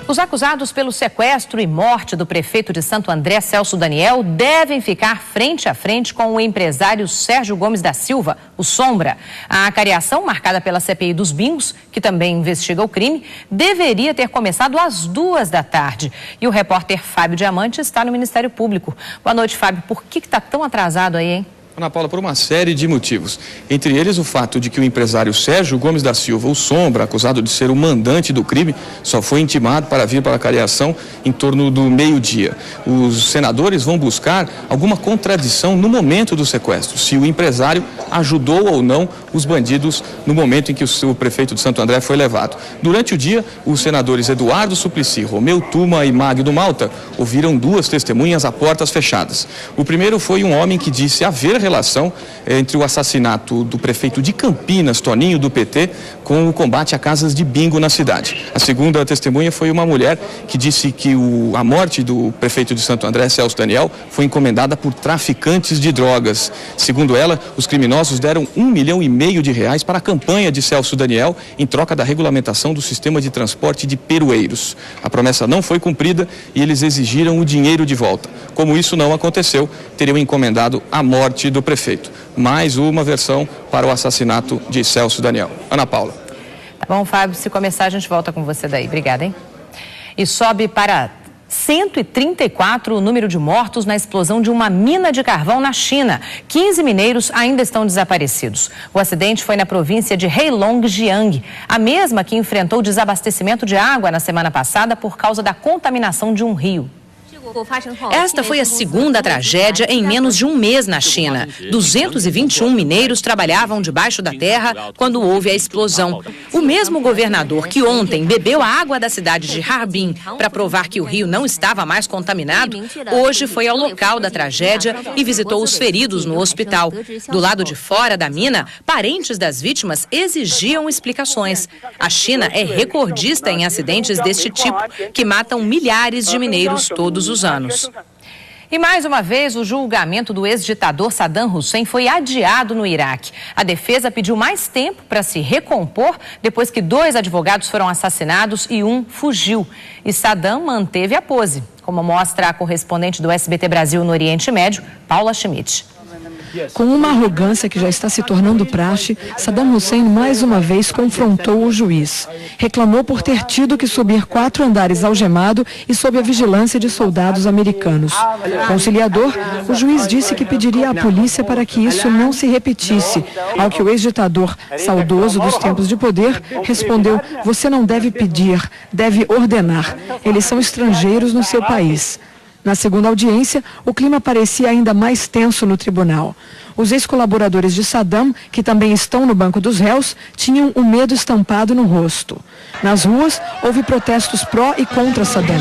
Os acusados pelo sequestro e morte do prefeito de Santo André, Celso Daniel, devem ficar frente a frente com o empresário Sérgio Gomes da Silva, o Sombra. A cariação, marcada pela CPI dos bingos, que também investiga o crime, deveria ter começado às 14h. E o repórter Fábio Diamante está no Ministério Público. Boa noite, Fábio. Por que está tão atrasado aí, hein? Ana Paula, por uma série de motivos. Entre eles, o fato de que o empresário Sérgio Gomes da Silva, o Sombra, acusado de ser o mandante do crime, só foi intimado para vir para a cariação em torno do meio-dia. Os senadores vão buscar alguma contradição no momento do sequestro, se o empresário ajudou ou não os bandidos no momento em que o prefeito de Santo André foi levado. Durante o dia, os senadores Eduardo Suplicy, Romeu Tuma e Magno Malta ouviram duas testemunhas a portas fechadas. O primeiro foi um homem que disse haver relação entre o assassinato do prefeito de Campinas, Toninho, do PT, com o combate a casas de bingo na cidade. A segunda testemunha foi uma mulher que disse que a morte do prefeito de Santo André, Celso Daniel, foi encomendada por traficantes de drogas. Segundo ela, os criminosos deram R$1,5 milhão para a campanha de Celso Daniel em troca da regulamentação do sistema de transporte de peroeiros. A promessa não foi cumprida e eles exigiram o dinheiro de volta. Como isso não aconteceu, teriam encomendado a morte do prefeito. Mais uma versão para o assassinato de Celso Daniel. Ana Paula. Tá bom, Fábio, se começar a gente volta com você daí. Obrigada, hein? E sobe para 134 o número de mortos na explosão de uma mina de carvão na China. 15 mineiros ainda estão desaparecidos. O acidente foi na província de Heilongjiang, a mesma que enfrentou desabastecimento de água na semana passada por causa da contaminação de um rio. Esta foi a segunda tragédia em menos de um mês na China. 221 mineiros trabalhavam debaixo da terra quando houve a explosão. O mesmo governador que ontem bebeu a água da cidade de Harbin para provar que o rio não estava mais contaminado, hoje foi ao local da tragédia e visitou os feridos no hospital. Do lado de fora da mina, parentes das vítimas exigiam explicações. A China é recordista em acidentes deste tipo, que matam milhares de mineiros todos os anos. E mais uma vez, o julgamento do ex-ditador Saddam Hussein foi adiado no Iraque. A defesa pediu mais tempo para se recompor depois que 2 advogados foram assassinados e um fugiu. E Saddam manteve a pose, como mostra a correspondente do SBT Brasil no Oriente Médio, Paula Schmidt. Com uma arrogância que já está se tornando praxe, Saddam Hussein mais uma vez confrontou o juiz. Reclamou por ter tido que subir 4 andares algemado e sob a vigilância de soldados americanos. Conciliador, o juiz disse que pediria à polícia para que isso não se repetisse, ao que o ex-ditador, saudoso dos tempos de poder, respondeu: "Você não deve pedir, deve ordenar. Eles são estrangeiros no seu país." Na segunda audiência, o clima parecia ainda mais tenso no tribunal. Os ex-colaboradores de Saddam, que também estão no banco dos réus, tinham o medo estampado no rosto. Nas ruas, houve protestos pró e contra Saddam.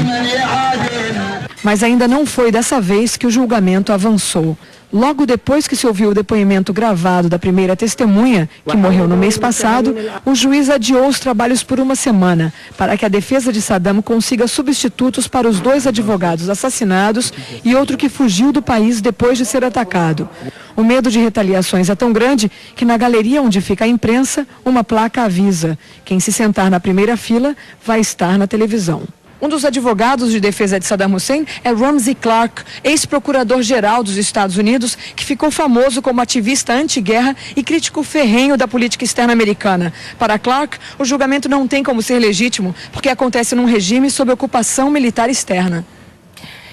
Mas ainda não foi dessa vez que o julgamento avançou. Logo depois que se ouviu o depoimento gravado da primeira testemunha, que morreu no mês passado, o juiz adiou os trabalhos por uma semana, para que a defesa de Saddam consiga substitutos para os 2 advogados assassinados e outro que fugiu do país depois de ser atacado. O medo de retaliações é tão grande que na galeria onde fica a imprensa, uma placa avisa: quem se sentar na primeira fila vai estar na televisão. Um dos advogados de defesa de Saddam Hussein é Ramsey Clark, ex-procurador-geral dos Estados Unidos, que ficou famoso como ativista anti-guerra e crítico ferrenho da política externa americana. Para Clark, o julgamento não tem como ser legítimo, porque acontece num regime sob ocupação militar externa.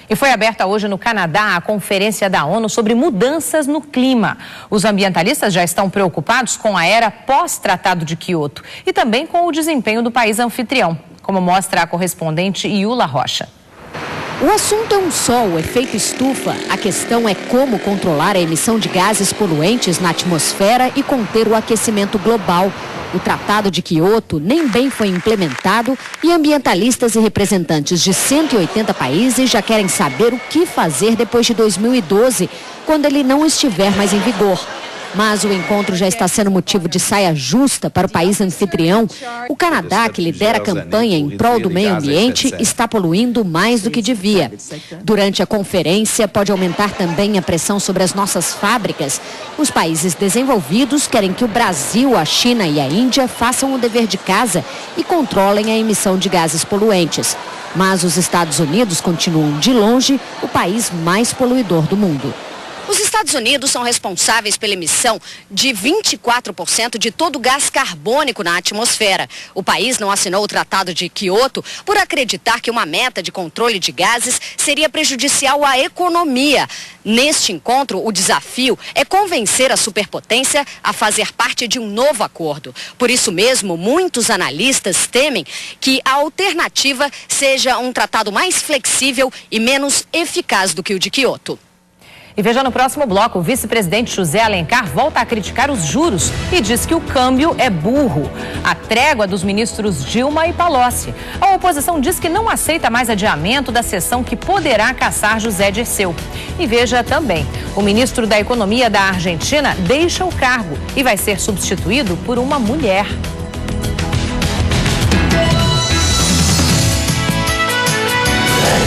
E foi aberta hoje no Canadá a Conferência da ONU sobre mudanças no clima. Os ambientalistas já estão preocupados com a era pós-Tratado de Quioto e também com o desempenho do país anfitrião, como mostra a correspondente Iula Rocha. O assunto é um só, o efeito estufa. A questão é como controlar a emissão de gases poluentes na atmosfera e conter o aquecimento global. O Tratado de Quioto nem bem foi implementado e ambientalistas e representantes de 180 países já querem saber o que fazer depois de 2012, quando ele não estiver mais em vigor. Mas o encontro já está sendo motivo de saia justa para o país anfitrião. O Canadá, que lidera a campanha em prol do meio ambiente, está poluindo mais do que devia. Durante a conferência, pode aumentar também a pressão sobre as nossas fábricas. Os países desenvolvidos querem que o Brasil, a China e a Índia façam o dever de casa e controlem a emissão de gases poluentes. Mas os Estados Unidos continuam de longe o país mais poluidor do mundo. Os Estados Unidos são responsáveis pela emissão de 24% de todo o gás carbônico na atmosfera. O país não assinou o Tratado de Quioto por acreditar que uma meta de controle de gases seria prejudicial à economia. Neste encontro, o desafio é convencer a superpotência a fazer parte de um novo acordo. Por isso mesmo, muitos analistas temem que a alternativa seja um tratado mais flexível e menos eficaz do que o de Quioto. E veja no próximo bloco, o vice-presidente José Alencar volta a criticar os juros e diz que o câmbio é burro. A trégua dos ministros Dilma e Palocci. A oposição diz que não aceita mais adiamento da sessão que poderá caçar José Dirceu. E veja também, o ministro da Economia da Argentina deixa o cargo e vai ser substituído por uma mulher.